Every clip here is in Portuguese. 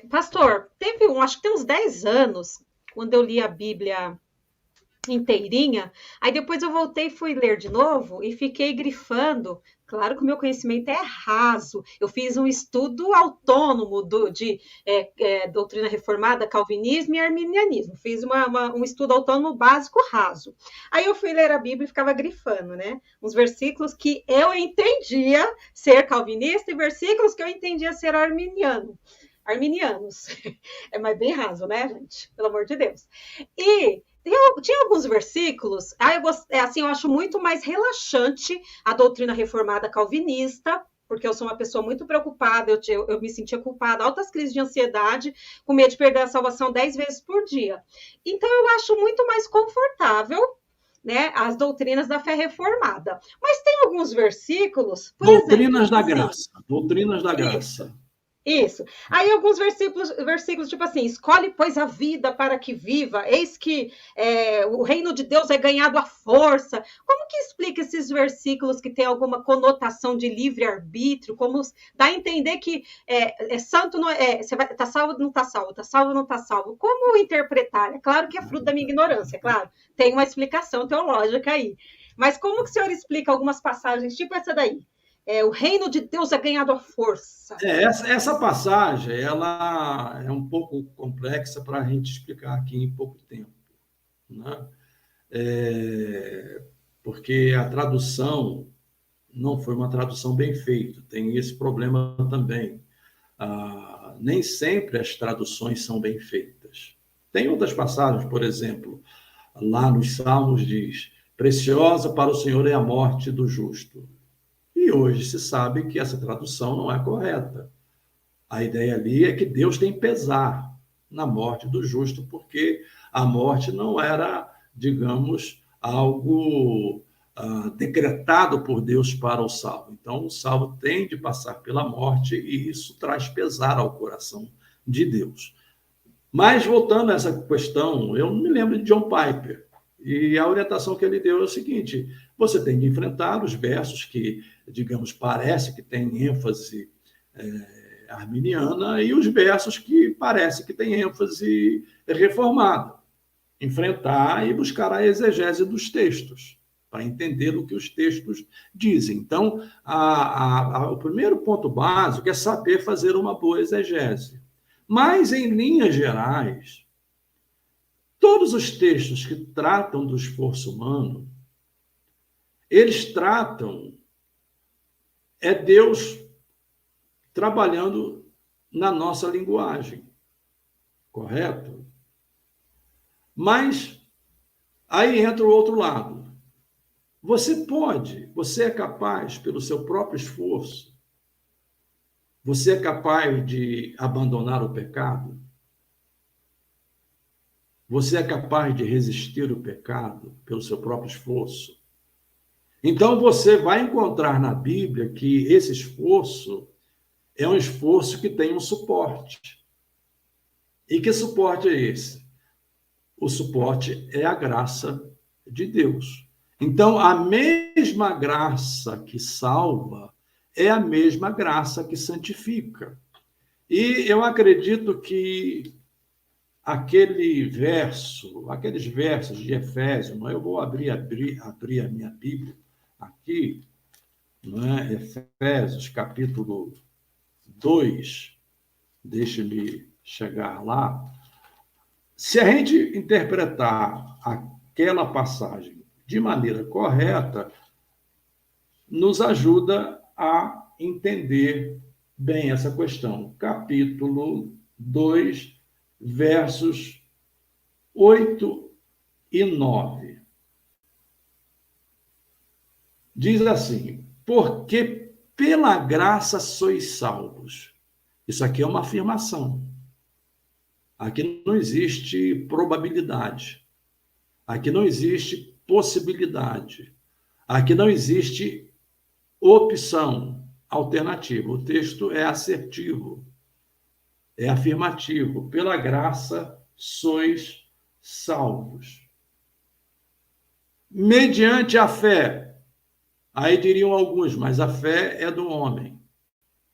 Pastor, acho que tem uns 10 anos, quando eu li a Bíblia inteirinha, aí depois eu voltei e fui ler de novo e fiquei grifando. Claro que o meu conhecimento é raso. Eu fiz um estudo autônomo de doutrina reformada, calvinismo e arminianismo. Fiz um estudo autônomo básico raso. Aí eu fui ler a Bíblia e ficava grifando, né? Uns versículos que eu entendia ser calvinista e versículos que eu entendia ser arminianos. É mais bem raso, né, gente? Pelo amor de Deus. E tinha alguns versículos, eu acho muito mais relaxante a doutrina reformada calvinista, porque eu sou uma pessoa muito preocupada, eu me sentia culpada, altas crises de ansiedade, com medo de perder a salvação 10 vezes por dia. Então, eu acho muito mais confortável, né, as doutrinas da fé reformada. Mas tem alguns versículos, por exemplo, Doutrinas tipo da assim, graça. Doutrinas da isso, graça. isso. Aí alguns versículos tipo assim, escolhe, pois, a vida para que viva, eis que o reino de Deus é ganhado à força. Como que explica esses versículos que tem alguma conotação de livre-arbítrio? Como dá a entender que santo não você vai, tá salvo, não tá salvo, tá salvo, não tá salvo. Como interpretar? É claro que é fruto da minha ignorância, é claro. Tem uma explicação teológica aí. Mas como que o senhor explica algumas passagens, tipo essa daí? O reino de Deus é ganhado à força. Essa passagem ela é um pouco complexa para a gente explicar aqui em pouco tempo, né? Porque a tradução não foi uma tradução bem feita, tem esse problema também. Nem sempre as traduções são bem feitas. Tem outras passagens, por exemplo, lá nos Salmos diz: preciosa para o Senhor é a morte do justo. E hoje se sabe que essa tradução não é correta. A ideia ali é que Deus tem pesar na morte do justo, porque a morte não era, digamos, algo decretado por Deus para o salvo. Então, o salvo tem de passar pela morte e isso traz pesar ao coração de Deus. Mas, voltando a essa questão, eu me lembro de John Piper, e a orientação que ele deu é o seguinte: você tem de enfrentar os versos que, digamos, parece que têm ênfase arminiana e os versos que parece que têm ênfase reformada. Enfrentar e buscar a exegese dos textos, para entender o que os textos dizem. Então, o primeiro ponto básico é saber fazer uma boa exegese. Mas, em linhas gerais, todos os textos que tratam do esforço humano, eles tratam Deus trabalhando na nossa linguagem, correto? Mas aí entra o outro lado. Você é capaz, pelo seu próprio esforço, você é capaz de abandonar o pecado? Você é capaz de resistir o pecado pelo seu próprio esforço? Então você vai encontrar na Bíblia que esse esforço é um esforço que tem um suporte. E que suporte é esse? O suporte é a graça de Deus. Então, a mesma graça que salva é a mesma graça que santifica. E eu acredito que aqueles versos de Efésios, eu vou abrir a minha Bíblia aqui, não é? Efésios, capítulo 2, deixe-me chegar lá. Se a gente interpretar aquela passagem de maneira correta, nos ajuda a entender bem essa questão. Capítulo 2, versos 8 e 9. Diz assim: porque pela graça sois salvos. Isso aqui é uma afirmação. Aqui não existe probabilidade. Aqui não existe possibilidade. Aqui não existe opção, alternativa. O texto é assertivo, é afirmativo. Pela graça sois salvos. Mediante a fé. Aí diriam alguns, mas a fé é do homem.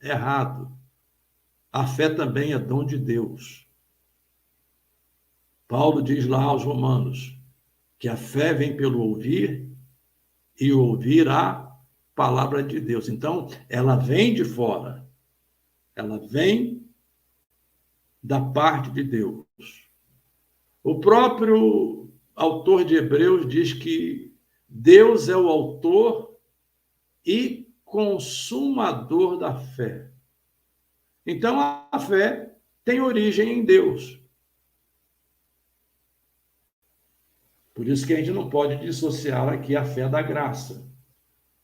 Errado. a fé também é dom de Deus. Paulo diz lá aos Romanos que a fé vem pelo ouvir e ouvir a palavra de Deus. Então, ela vem de fora. Ela vem da parte de Deus. O próprio autor de Hebreus diz que Deus é o autor e consumador da fé. Então, a fé tem origem em Deus. Por isso que a gente não pode dissociar aqui a fé da graça.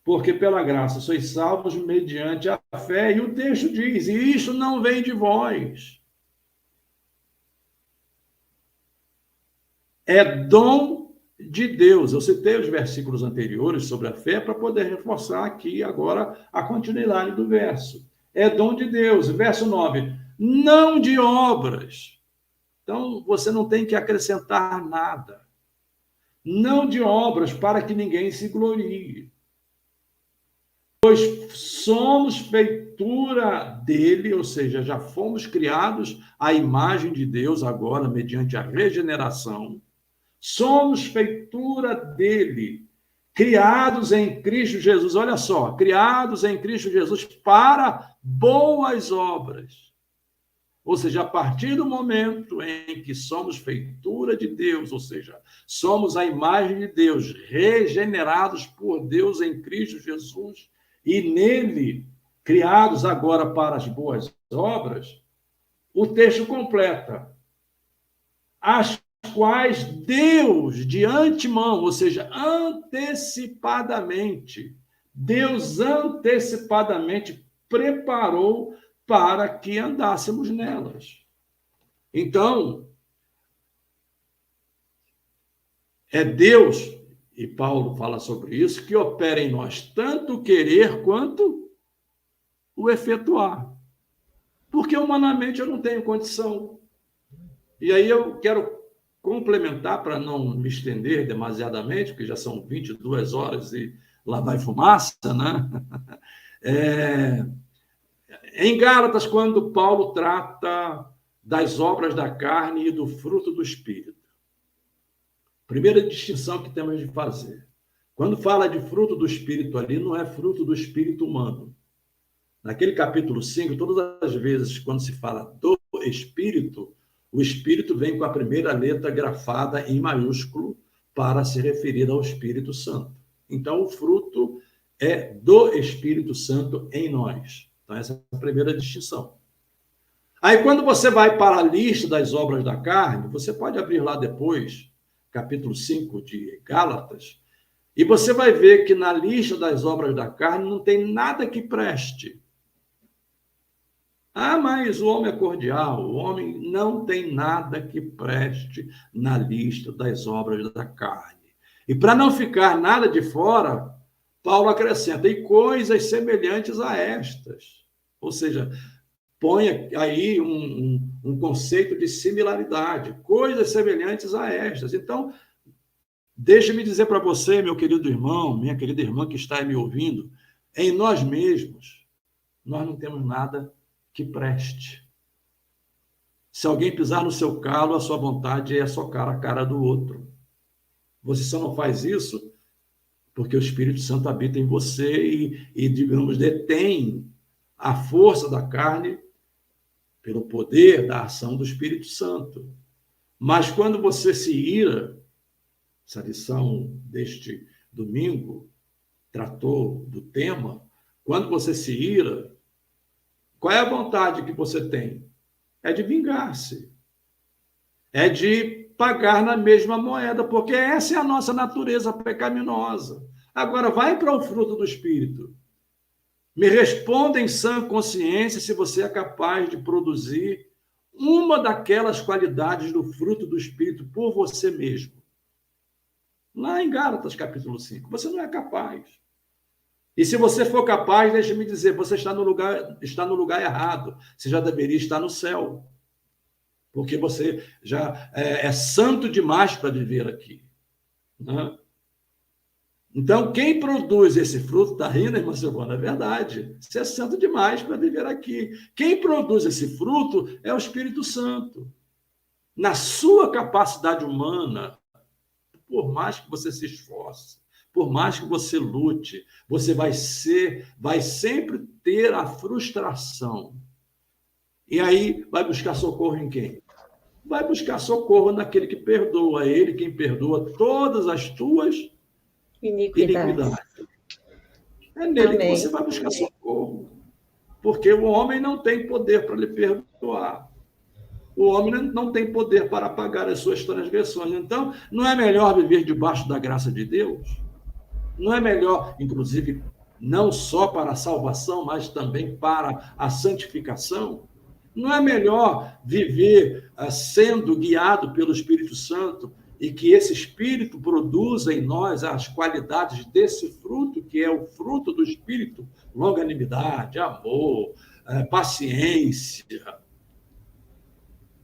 Porque pela graça sois salvos mediante a fé, e o texto diz, e isso não vem de vós. É dom de Deus. Eu citei os versículos anteriores sobre a fé para poder reforçar aqui agora a continuidade do verso. É dom de Deus. Verso 9, não de obras. Então, você não tem que acrescentar nada. Não de obras para que ninguém se glorie. Pois somos feitura dele, ou seja, já fomos criados à imagem de Deus agora, mediante a regeneração. Somos feitura dele, criados em Cristo Jesus. Olha só, criados em Cristo Jesus para boas obras. Ou seja, a partir do momento em que somos feitura de Deus, ou seja, somos a imagem de Deus, regenerados por Deus em Cristo Jesus, e nele, criados agora para as boas obras, o texto completa. As quais Deus, de antemão, ou seja, antecipadamente, Deus antecipadamente preparou para que andássemos nelas. Então, é Deus, e Paulo fala sobre isso, que opera em nós tanto o querer quanto o efetuar. Porque humanamente eu não tenho condição. E aí eu quero complementar, para não me estender demasiadamente, porque já são 22 horas e lá vai fumaça, né? Em Gálatas, quando Paulo trata das obras da carne e do fruto do Espírito, primeira distinção que temos de fazer. Quando fala de fruto do Espírito ali, não é fruto do Espírito humano. Naquele capítulo 5, todas as vezes quando se fala do Espírito, o Espírito vem com a primeira letra grafada em maiúsculo para se referir ao Espírito Santo. Então, o fruto é do Espírito Santo em nós. Então, essa é a primeira distinção. Aí, quando você vai para a lista das obras da carne, você pode abrir lá depois, capítulo 5 de Gálatas, e você vai ver que na lista das obras da carne não tem nada que preste. Ah, mas o homem é cordial, o homem não tem nada que preste na lista das obras da carne. E para não ficar nada de fora, Paulo acrescenta, e coisas semelhantes a estas. Ou seja, põe aí um conceito de similaridade, coisas semelhantes a estas. Então, deixe-me dizer para você, meu querido irmão, minha querida irmã que está aí me ouvindo, em nós mesmos, nós não temos nada que preste. Se alguém pisar no seu calo, a sua vontade é socar a cara do outro. Você só não faz isso porque o Espírito Santo habita em você e digamos, detém a força da carne pelo poder da ação do Espírito Santo. Mas quando você se ira, essa lição deste domingo tratou do tema, quando você se ira, qual é a vontade que você tem? É de vingar-se. É de pagar na mesma moeda, porque essa é a nossa natureza pecaminosa. Agora, vai para o fruto do Espírito. Me responda em sã consciência se você é capaz de produzir uma daquelas qualidades do fruto do Espírito por você mesmo. Lá em Gálatas, capítulo 5. Você não é capaz. E se você for capaz, deixe-me dizer, você está no lugar errado. Você já deveria estar no céu. Porque você já é santo demais para viver aqui. Né? Então, quem produz esse fruto, está rindo, irmã Silvana, é verdade. Você é santo demais para viver aqui. Quem produz esse fruto é o Espírito Santo. Na sua capacidade humana, por mais que você se esforce, por mais que você lute, você vai sempre ter a frustração. E aí vai buscar socorro em quem? Vai buscar socorro naquele que perdoa. Ele quem perdoa todas as tuas iniquidades. É nele que você vai buscar socorro. Porque o homem não tem poder para lhe perdoar. O homem não tem poder para apagar as suas transgressões. Então, não é melhor viver debaixo da graça de Deus? Não é melhor, inclusive, não só para a salvação, mas também para a santificação? Não é melhor viver sendo guiado pelo Espírito Santo e que esse Espírito produza em nós as qualidades desse fruto, que é o fruto do Espírito, longanimidade, amor, paciência.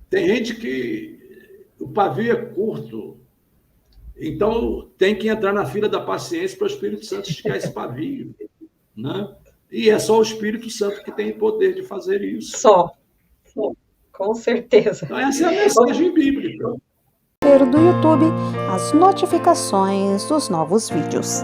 Tem gente que o pavio é curto, então tem que entrar na fila da paciência para o Espírito Santo esticar esse pavio, né? E é só o Espírito Santo que tem poder de fazer isso. Só. Com certeza. Então essa é a mensagem bíblica. Do YouTube as notificações dos novos vídeos.